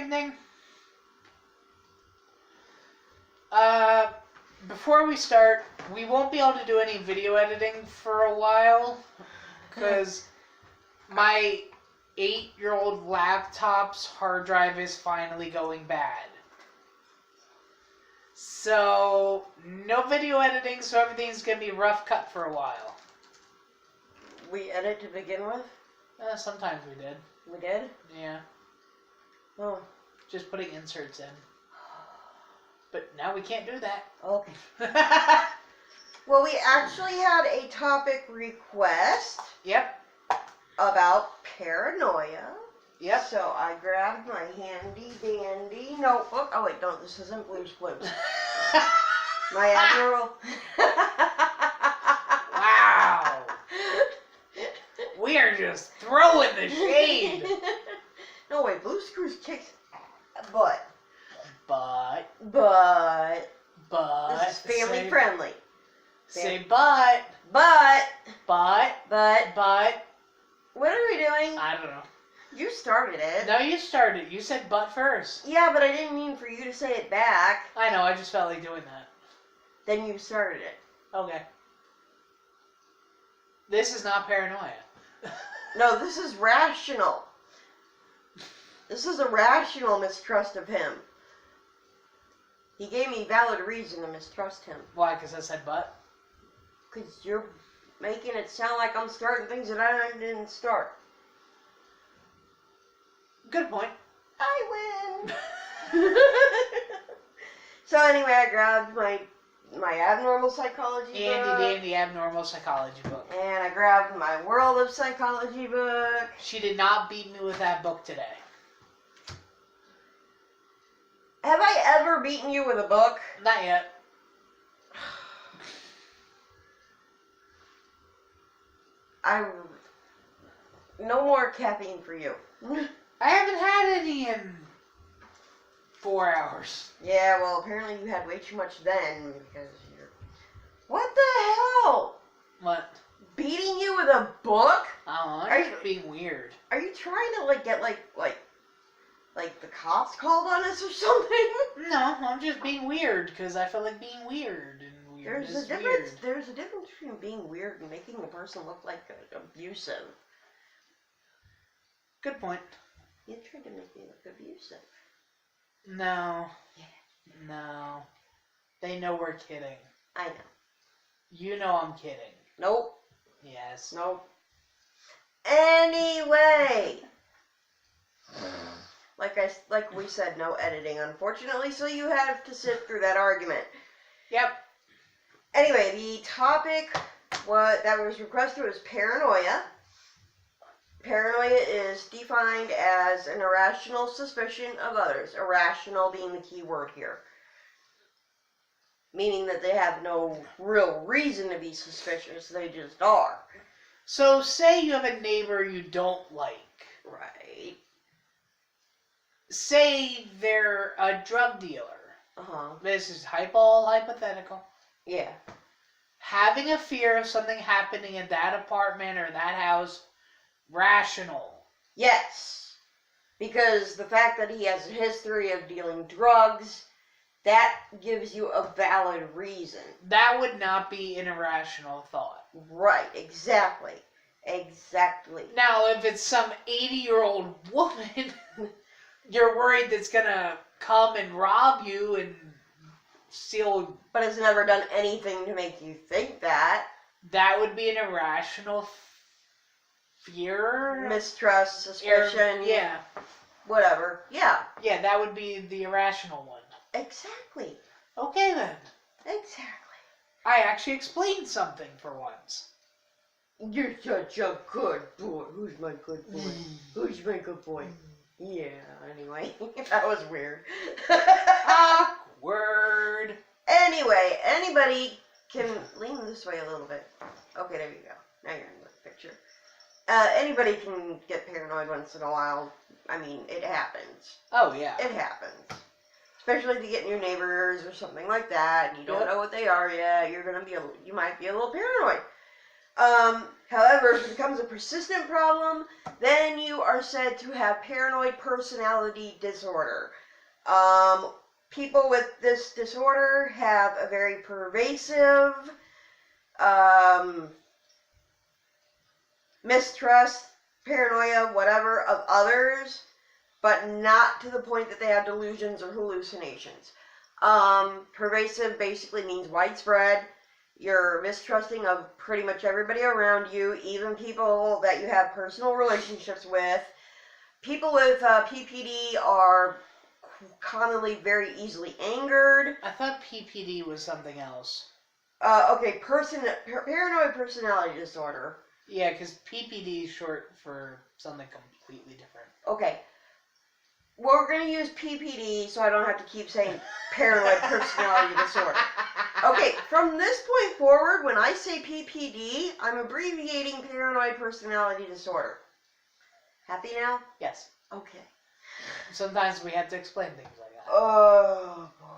evening. Before we start, we won't be able to do any video editing for a while because my 8-year-old laptop's hard drive is finally going bad. So, no video editing, so everything's going to be rough cut for a while. We edit to begin with? Sometimes we did. We did? Yeah. Oh. Just putting inserts in. But now we can't do that. Okay. Well, we actually had a topic request. Yep. About paranoia. Yep. So I grabbed my handy dandy notebook. Oh wait, no, this isn't Blue's Clues. My abnormal. Wow. We are just throwing the shade. No wait, Blue's Clues kicks butt. But. This is family friendly. Say but. But. But. What are we doing? I don't know. You started it. No, you started. You said but first. Yeah, but I didn't mean for you to say it back. I know, I just felt like doing that. Then you started it. Okay. This is not paranoia. No, this is rational. This is a rational mistrust of him. He gave me valid reason to mistrust him. Why? Because I said but? Because you're making it sound like I'm starting things that I didn't start. Good point. I win. So anyway, I grabbed my abnormal psychology book. Dandy abnormal psychology book. And I grabbed my world of psychology book. She did not beat me with that book today. Have I ever beaten you with a book? Not yet. No more caffeine for you. I haven't had any in 4 hours. Yeah, well, apparently you had way too much then because you're... What the hell? What? Beating you with a book? Oh, Are you're you being weird. Are you trying to get the cops called on us or something? No, I'm just being weird because I feel like being weird, and weird is weird. There's a difference between being weird and making the person look like abusive. Good point. You tried to make me look abusive. No. Yeah. No. They know we're kidding. I know. You know I'm kidding. Nope. Yes. Nope. Anyway. Like we said, no editing, unfortunately, so you have to sit through that argument. Yep. Anyway, the topic that was requested was paranoia. Paranoia is defined as an irrational suspicion of others. Irrational being the key word here. Meaning that they have no real reason to be suspicious, they just are. So, say you have a neighbor you don't like. Right. Say they're a drug dealer. Uh-huh. This is all hypothetical. Yeah. Having a fear of something happening in that apartment or that house, rational. Yes. Because the fact that he has a history of dealing drugs, that gives you a valid reason. That would not be an irrational thought. Right, exactly. Exactly. Now, if it's some 80-year-old woman, you're worried that's gonna come and rob you and steal... But has never done anything to make you think that. That would be an irrational fear? Mistrust, suspicion. Yeah. Whatever. Yeah. Yeah, that would be the irrational one. Exactly. Okay, then. Exactly. I actually explained something for once. You're such a good boy. Who's my good boy? Who's my good boy? Yeah, anyway. That was weird. Awkward. Anyway, anybody can lean this way a little bit. Okay, there you go. Now you're in the picture. Anybody can get paranoid once in a while. I mean, it happens. Oh, yeah. It happens. Especially if you get new neighbors or something like that, and you don't know what they are yet, you might be a little paranoid. However, if it becomes a persistent problem, then you are said to have paranoid personality disorder. People with this disorder have a very pervasive mistrust, paranoia, whatever, of others, but not to the point that they have delusions or hallucinations. Pervasive basically means widespread. You're mistrusting of pretty much everybody around you, even people that you have personal relationships with. People with PPD are commonly very easily angered. I thought PPD was something else. Okay, paranoid personality disorder. Yeah, because PPD is short for something completely different. Okay. We're going to use PPD so I don't have to keep saying paranoid personality disorder. Okay, from this point forward, when I say PPD, I'm abbreviating paranoid personality disorder. Happy now? Yes. Okay. Sometimes we have to explain things like that. Oh, boy.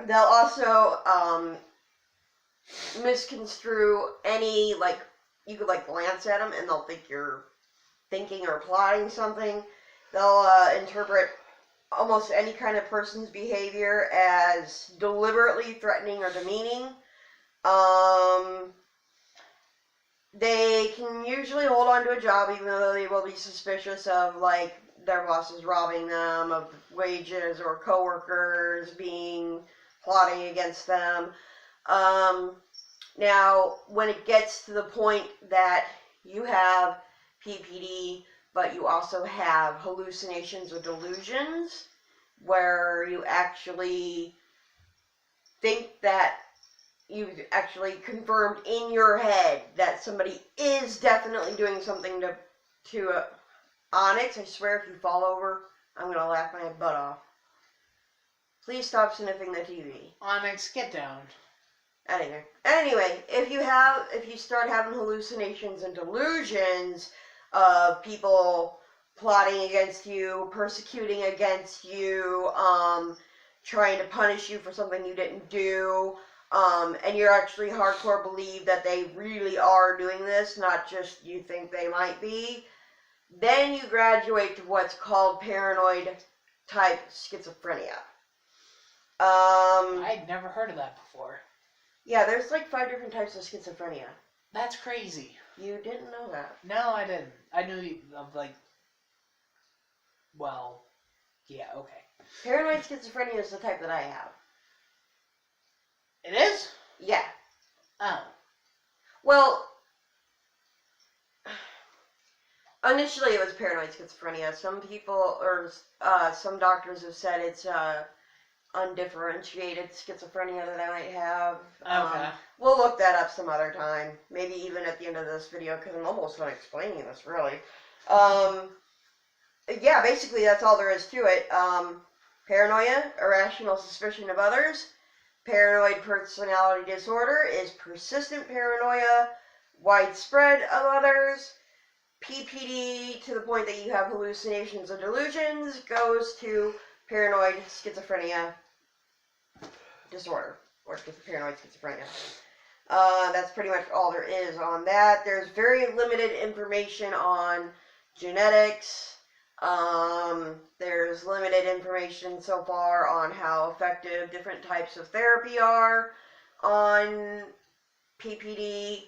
They'll also, misconstrue any, like, you could, like, glance at them and they'll think you're thinking or plotting something. They'll interpret almost any kind of person's behavior as deliberately threatening or demeaning. They can usually hold on to a job even though they will be suspicious of, like, their bosses robbing them of wages or coworkers plotting against them. Now, when it gets to the point that you have PPD, but you also have hallucinations or delusions, where you actually think that you've actually confirmed in your head that somebody is definitely doing something to Onyx, I swear if you fall over, I'm going to laugh my butt off. Please stop sniffing the TV. Onyx, get down. Anyway, if you start having hallucinations and delusions of people plotting against you, persecuting against you, trying to punish you for something you didn't do, and you're actually hardcore believe that they really are doing this, not just you think they might be, then you graduate to what's called paranoid type schizophrenia. I'd never heard of that before. Yeah, there's like 5 different types of schizophrenia. That's crazy. You didn't know that? No, I didn't. I knew of, like, well, yeah, okay. Paranoid schizophrenia is the type that I have. It is? Yeah. Oh. Well, initially it was paranoid schizophrenia. Some people, or some doctors have said it's undifferentiated schizophrenia that I might have. Okay. We'll look that up some other time. Maybe even at the end of this video, because I'm almost done explaining this, really. Yeah, basically that's all there is to it. Paranoia, irrational suspicion of others. Paranoid personality disorder is persistent paranoia, widespread of others. PPD, to the point that you have hallucinations or delusions, goes to paranoid schizophrenia disorder, or paranoid schizophrenia. That's pretty much all there is on that. There's very limited information on genetics. There's limited information so far on how effective different types of therapy are on PPD.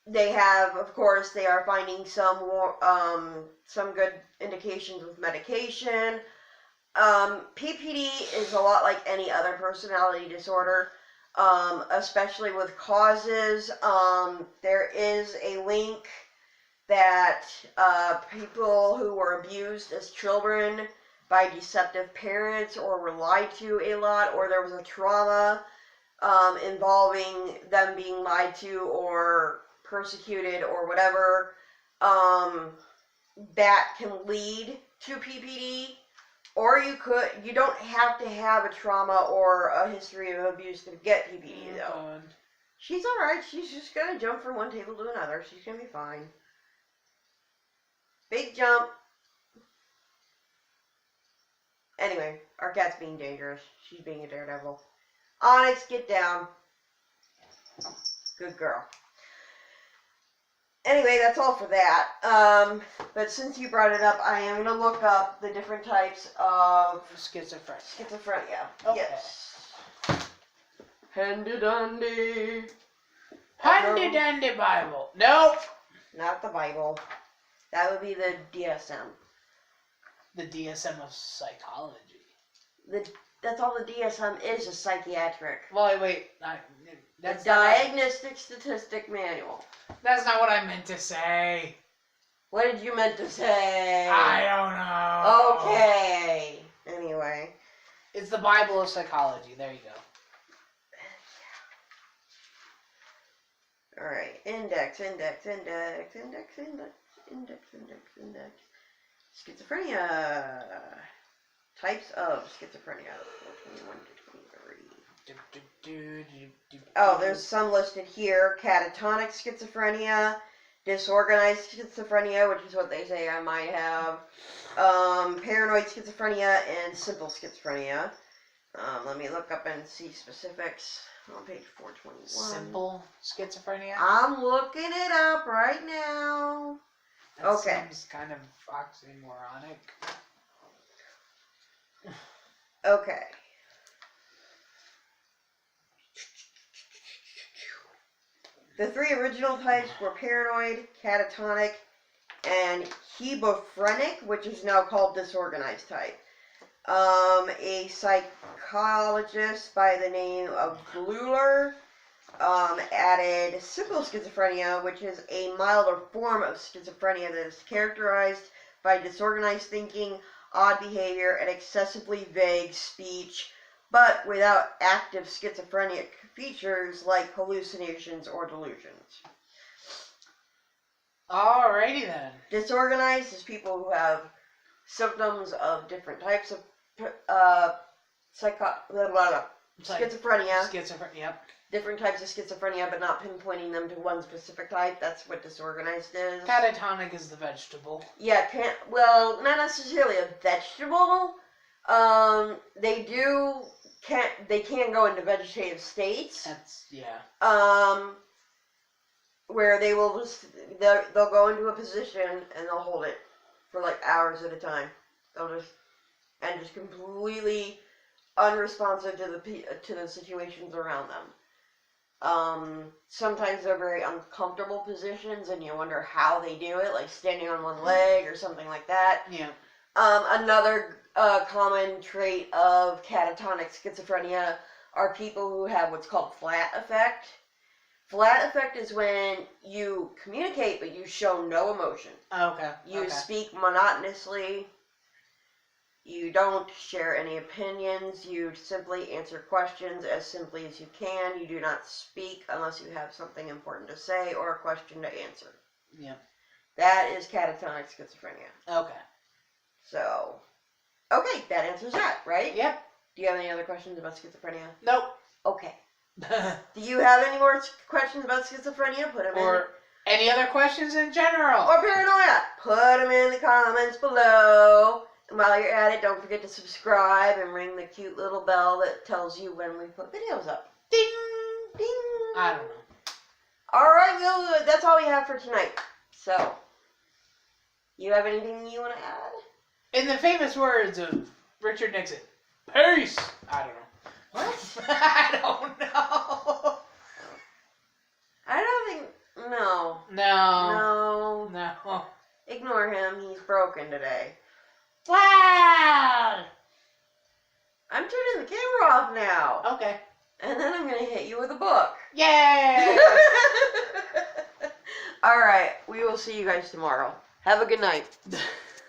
They have, of course, they are finding some good indications with medication. PPD is a lot like any other personality disorder, especially with causes. There is a link that people who were abused as children by deceptive parents or were lied to a lot, or there was a trauma involving them being lied to or persecuted or whatever, that can lead to PPD. Or you don't have to have a trauma or a history of abuse to get PPD, though. God. She's alright. She's just gonna jump from one table to another. She's gonna be fine. Big jump. Anyway, our cat's being dangerous. She's being a daredevil. Onyx, get down. Good girl. Anyway, that's all for that. But since you brought it up, I am going to look up the different types of schizophrenia. Okay. Yes. Handy dandy. Handy dandy Bible. Nope. Not the Bible. That would be the DSM. The DSM of psychology. That's all the DSM is psychiatric. Well, wait. That's the Diagnostic Statistic Manual. That's not what I meant to say. What did you meant to say? I don't know. Okay. Anyway. It's the Bible of psychology. There you go. Alright. Index. Schizophrenia. Types of schizophrenia. 421 to 23. Oh, there's some listed here. Catatonic schizophrenia, disorganized schizophrenia, which is what they say I might have, paranoid schizophrenia, and simple schizophrenia. Let me look up and see specifics on page 421. Simple schizophrenia? I'm looking it up right now. That seems kind of oxymoronic. Okay. The three original types were paranoid, catatonic, and hebephrenic, which is now called disorganized type. A psychologist by the name of Bleuler added simple schizophrenia, which is a milder form of schizophrenia that is characterized by disorganized thinking, odd behavior, and excessively vague speech, but without active schizophrenic features like hallucinations or delusions. Alrighty then. Disorganized is people who have symptoms of different types of schizophrenia. Schizophrenia, yep. Different types of schizophrenia, but not pinpointing them to one specific type. That's what disorganized is. Catatonic is the vegetable. Yeah, not necessarily a vegetable. They can go into vegetative states. That's, yeah. Where they'll go into a position and they'll hold it for like hours at a time. They'll just completely unresponsive to the situations around them. Sometimes they're very uncomfortable positions and you wonder how they do it, like standing on one leg or something like that. Yeah. Another common trait of catatonic schizophrenia are people who have what's called flat affect. Flat affect is when you communicate but you show no emotion. Okay. You speak monotonously. You don't share any opinions. You simply answer questions as simply as you can. You do not speak unless you have something important to say or a question to answer. Yeah. That is catatonic schizophrenia. Okay. So, okay, that answers that, right? Yep. Do you have any other questions about schizophrenia? Nope. Okay. Do you have any more questions about schizophrenia? Put them in. Or any other questions in general? Or paranoia? Put them in the comments below. And while you're at it, don't forget to subscribe and ring the cute little bell that tells you when we put videos up. Ding! Ding! I don't know. Alright, well, that's all we have for tonight. So, you have anything you want to add? In the famous words of Richard Nixon, peace! I don't know. What? I don't know. I don't think... No. No. No. Ignore him. He's broken today. Wow! I'm turning the camera off now. Okay. And then I'm going to hit you with a book. Yay! Alright, we will see you guys tomorrow. Have a good night.